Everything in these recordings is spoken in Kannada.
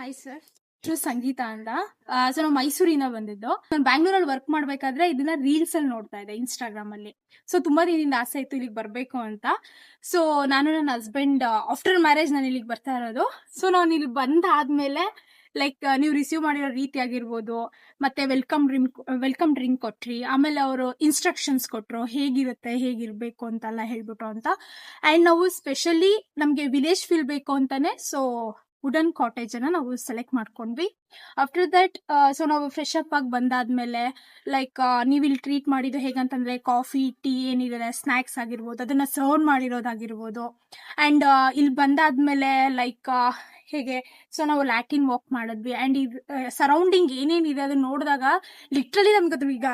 Hi sir. ಸಂಗೀತ ಅಂತ. ಸೊ ನಾವು ಮೈಸೂರಿಂದ ಬಂದಿದ್ದು. ನಾನು ಬ್ಯಾಂಗ್ಳೂರಲ್ಲಿ ವರ್ಕ್ ಮಾಡ್ಬೇಕಾದ್ರೆ ಇದನ್ನ ರೀಲ್ಸ್ ಅಲ್ಲಿ ನೋಡ್ತಾ ಇದ್ದೆ ಇನ್ಸ್ಟಾಗ್ರಾಮ್ ಅಲ್ಲಿ. ಸೊ ತುಂಬಾ ದಿನದಿಂದ ಆಸೆ ಇತ್ತು ಇಲ್ಲಿಗೆ ಬರ್ಬೇಕು ಅಂತ. ಸೊ ನಾನು ನನ್ನ ಹಸ್ಬೆಂಡ್ ಆಫ್ಟರ್ ಮ್ಯಾರೇಜ್ ನಾನು ಇಲ್ಲಿಗೆ ಬರ್ತಾ ಇರೋದು. ಸೊ ನಾನು ಇಲ್ಲಿ ಬಂದಾದ್ಮೇಲೆ ಲೈಕ್ ನೀವು ರಿಸೀವ್ ಮಾಡಿರೋ ರೀತಿ ಆಗಿರ್ಬೋದು, ಮತ್ತೆ ವೆಲ್ಕಮ್ ಡ್ರಿಂಕ್ ಕೊಟ್ರಿ, ಆಮೇಲೆ ಅವರು ಇನ್ಸ್ಟ್ರಕ್ಷನ್ಸ್ ಕೊಟ್ರು ಹೇಗಿರುತ್ತೆ ಹೇಗಿರ್ಬೇಕು ಅಂತೆಲ್ಲ ಹೇಳ್ಬಿಟ್ರು ಅಂತ. ಅಂಡ್ ನಾವು ಸ್ಪೆಷಲಿ ನಮ್ಗೆ ವಿಲೇಜ್ ಫೀಲ್ ಬೇಕು ಅಂತಾನೆ ಸೊ ವುಡನ್ ಕಾಟೇಜ್ ಅನ್ನ ನಾವು ಸೆಲೆಕ್ಟ್ ಮಾಡ್ಕೊಂಡ್ವಿ. ಆಫ್ಟರ್ ದಟ್ ಸೊ ನಾವು ಫ್ರೆಶ್ ಅಪ್ ಆಗಿ ಬಂದಾದ್ಮೇಲೆ ಲೈಕ್ ನೀವು ಇಲ್ಲಿ ಟ್ರೀಟ್ ಮಾಡಿದ್ದು ಹೇಗಂತಂದ್ರೆ ಕಾಫಿ ಟೀ ಏನಿದೆ ಸ್ನಾಕ್ಸ್ ಆಗಿರ್ಬೋದು ಅದನ್ನ ಸರ್ವ್ ಮಾಡಿರೋದಾಗಿರ್ಬೋದು. ಅಂಡ್ ಇಲ್ಲಿ ಬಂದಾದ್ಮೇಲೆ ಲೈಕ್ ಹೇಗೆ ಸೊ ನಾವು ಲ್ಯಾಟಿನ್ ವಾಕ್ ಮಾಡಿದ್ವಿ. ಅಂಡ್ ಇದು ಸರೌಂಡಿಂಗ್ ಏನೇನಿದೆ ಅದನ್ನ ನೋಡಿದಾಗ ಲಿಟ್ರಲಿ ನಮ್ಗೆ ಅದು ಈಗ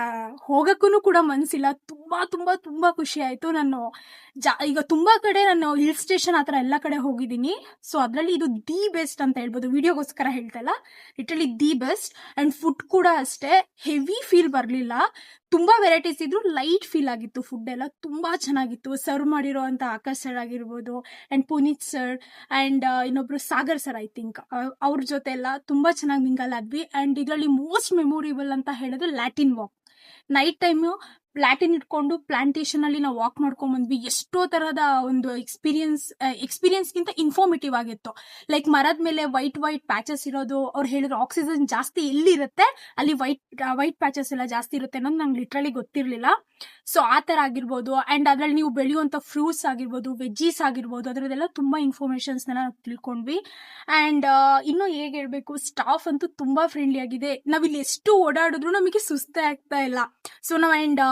ಹೋಗಕ್ಕೂ ಕೂಡ ಮನ್ಸಿಲ್ಲ. ತುಂಬಾ ತುಂಬಾ ತುಂಬಾ ಖುಷಿ ಆಯ್ತು. ನಾನು ಈಗ ತುಂಬಾ ಕಡೆ ನಾನು ಹಿಲ್ ಸ್ಟೇಷನ್ ಆತರ ಎಲ್ಲ ಕಡೆ ಹೋಗಿದ್ದೀನಿ. ಸೊ ಅದ್ರಲ್ಲಿ ಇದು ದಿ ಬೆಸ್ಟ್ ಅಂತ ಹೇಳ್ಬೋದು. ವಿಡಿಯೋಗೋಸ್ಕರ ಹೇಳ್ತಾ ಇಲ್ಲ, literally the best. And food ಕೂಡ ಅಷ್ಟೇ ಹೆವಿ ಫೀಲ್ ಬರ್ಲಿಲ್ಲ. ತುಂಬಾ ವೆರೈಟೀಸ್ ಇದ್ರು, ಲೈಟ್ ಫೀಲ್ ಆಗಿತ್ತು. ಫುಡ್ ಎಲ್ಲ ತುಂಬಾ ಚೆನ್ನಾಗಿತ್ತು. ಸರ್ವ್ ಮಾಡಿರೋ ಅಂತ ಆಕಾಶ್ ಸರ್ ಆಗಿರ್ಬೋದು ಅಂಡ್ ಪುನೀತ್ ಸರ್ ಅಂಡ್ ಇನ್ನೊಬ್ರು ಸಾಗರ್ ಸರ್ ಐ ಥಿಂಕ್, ಅವ್ರ ಜೊತೆ ಎಲ್ಲ ತುಂಬಾ ಚೆನ್ನಾಗಿ ಮಿಂಗಲ್ ಆದ್ವಿ. ಅಂಡ್ ಇದರಲ್ಲಿ ಮೋಸ್ಟ್ ಮೆಮೊರೇಬಲ್ ಅಂತ ಹೇಳಿದ್ರೆ Latin walk. Night time Latin ಇಟ್ಕೊಂಡು ಪ್ಲಾಂಟೇಶನ್ ಅಲ್ಲಿ ನಾವು ವಾಕ್ ಮಾಡ್ಕೊಂಡ್ ಬಂದ್ವಿ. ಎಷ್ಟೋ ತರಹದ ಒಂದು ಎಕ್ಸ್ಪೀರಿಯನ್ಸ್ಗಿಂತ ಇನ್ಫಾರ್ಮೇಟಿವ್ ಆಗಿತ್ತು. ಲೈಕ್ ಮರದ ಮೇಲೆ ವೈಟ್ ಪ್ಯಾಚಸ್ ಇರೋದು, ಅವ್ರು ಹೇಳಿದ್ರು ಆಕ್ಸಿಜನ್ ಜಾಸ್ತಿ ಎಲ್ಲಿರುತ್ತೆ ಅಲ್ಲಿ ವೈಟ್ ಪ್ಯಾಚಸ್ ಎಲ್ಲ ಜಾಸ್ತಿ ಇರುತ್ತೆ ಅನ್ನೋದು ನಂಗೆ ಲಿಟ್ರಲಿ ಗೊತ್ತಿರ್ಲಿಲ್ಲ. ಸೊ ಆ ತರ ಆಗಿರ್ಬೋದು. ಅಂಡ್ ಅದ್ರಲ್ಲಿ ನೀವು ಬೆಳೆಯುವಂತ ಫ್ರೂಟ್ಸ್ ಆಗಿರ್ಬೋದು, ವೆಜ್ಜೀಸ್ ಆಗಿರ್ಬೋದು, ಅದರದೆಲ್ಲ ತುಂಬಾ ಇನ್ಫಾರ್ಮೇಶನ್ಸ್ ನಾವು ತಿಳ್ಕೊಂಡ್ವಿ. ಅಂಡ್ ಇನ್ನು ಹೇಗೆ ಹೇಳ್ಬೇಕು, ಸ್ಟಾಫ್ ಅಂತೂ ತುಂಬಾ ಫ್ರೆಂಡ್ಲಿ ಆಗಿದೆ. ನಾವಿಲ್ಲಿ ಎಷ್ಟು ಓಡಾಡಿದ್ರು ನಮಗೆ ಸುಸ್ತೇ ಆಗ್ತಾ ಇಲ್ಲ. ಸೊ ನಾವು ಅಂಡ್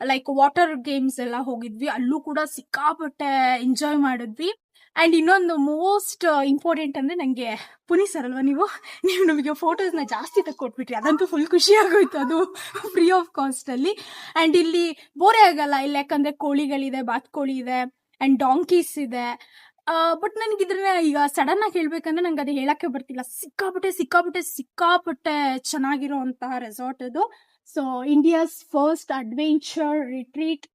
ಲೈಕ್ ವಾಟರ್ ಗೇಮ್ಸ್ ಎಲ್ಲ ಹೋಗಿದ್ವಿ, ಅಲ್ಲೂ ಕೂಡ ಸಿಕ್ಕಾಪಟ್ಟೆ ಎಂಜಾಯ್ ಮಾಡಿದ್ವಿ. ಅಂಡ್ ಇನ್ನೊಂದು ಮೋಸ್ಟ್ ಇಂಪಾರ್ಟೆಂಟ್ ಅಂದ್ರೆ ನಂಗೆ ಪುನೀತ್ ಸರ್ ಅಲ್ವಾ, ನೀವು ನಮಗೆ ಫೋಟೋಸ್ನ ಜಾಸ್ತಿ ತಕ್ಕೊಟ್ಬಿಟ್ರಿ. ಅದಂತೂ ಫುಲ್ ಖುಷಿ ಆಗೋಯ್ತು, ಅದು ಫ್ರೀ ಆಫ್ ಕಾಸ್ಟ್ ಅಲ್ಲಿ. ಅಂಡ್ ಇಲ್ಲಿ ಬೋರೇ ಆಗಲ್ಲ ಇಲ್ಲಿ, ಯಾಕಂದ್ರೆ ಕೋಳಿಗಳಿದೆ, ಬಾತ್ಕೋಳಿ ಇದೆ ಅಂಡ್ ಡಾಂಕೀಸ್ ಇದೆ. ಬಟ್ ನನಗೆ ಇದ್ರ ಈಗ ಸಡನ್ ಆಗಿ ಹೇಳ್ಬೇಕಂದ್ರೆ ನಂಗೆ ಅದು ಹೇಳಕ್ಕೆ ಬರ್ತಿಲ್ಲ. ಸಿಕ್ಕಾಪಟ್ಟೆ ಚೆನ್ನಾಗಿರುವಂತಹ ರೆಸಾರ್ಟ್ ಅದು. So India's first adventure retreat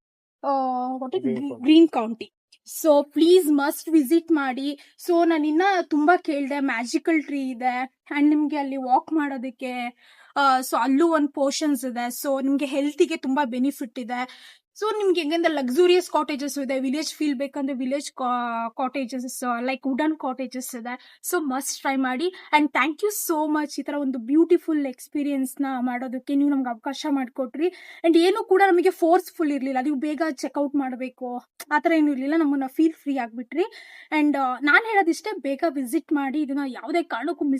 green county. So please must visit ಮಾಡಿ. ಸೊ ನಾನು ಇನ್ನ ತುಂಬಾ ಕೇಳಿದೆ, ಮ್ಯಾಜಿಕಲ್ ಟ್ರೀ ಇದೆ ಅಂಡ್ ನಿಮ್ಗೆ ಅಲ್ಲಿ ವಾಕ್ ಮಾಡೋದಕ್ಕೆ ಸೊ ಅಲ್ಲೂ ಒಂದು ಪೋರ್ಷನ್ಸ್ ಇದೆ. ಸೊ ನಿಮ್ಗೆ ಹೆಲ್ತಿಗೆ ತುಂಬಾ ಬೆನಿಫಿಟ್ ಇದೆ. ಸೊ ನಿಮ್ಗೆ ಹೆಂಗಂದ್ರೆ ಲಕ್ಸುರಿಯಸ್ ಕಾಟೇಜಸ್ ಇದೆ, ವಿಲೇಜ್ ಫೀಲ್ ಬೇಕಂದ್ರೆ village cottages like wooden cottages ಇದೆ. ಸೊ ಮಸ್ಟ್ ಟ್ರೈ ಮಾಡಿ. And thank you so much ಈ ತರ ಒಂದು ಬ್ಯೂಟಿಫುಲ್ ಎಕ್ಸ್ಪೀರಿಯನ್ಸ್ ನ ಮಾಡೋದಕ್ಕೆ ನೀವು ನಮ್ಗೆ ಅವಕಾಶ ಮಾಡಿಕೊಟ್ರಿ. ಅಂಡ್ ಏನು ಕೂಡ ನಮಗೆ ಫೋರ್ಸ್ಫುಲ್ ಇರ್ಲಿಲ್ಲ, ನೀವು ಬೇಗ ಚೆಕ್ಔಟ್ ಮಾಡಬೇಕು ಆ ಥರ ಏನು ಇರಲಿಲ್ಲ. ನಮ್ಮನ್ನ ಫೀಲ್ ಫ್ರೀ ಆಗ್ಬಿಟ್ರಿ. ಅಂಡ್ ನಾನು ಹೇಳೋದಿಷ್ಟೇ, ಬೇಗ ವಿಸಿಟ್ ಮಾಡಿ, ಇದನ್ನ ಯಾವುದೇ ಕಾರಣಕ್ಕೂ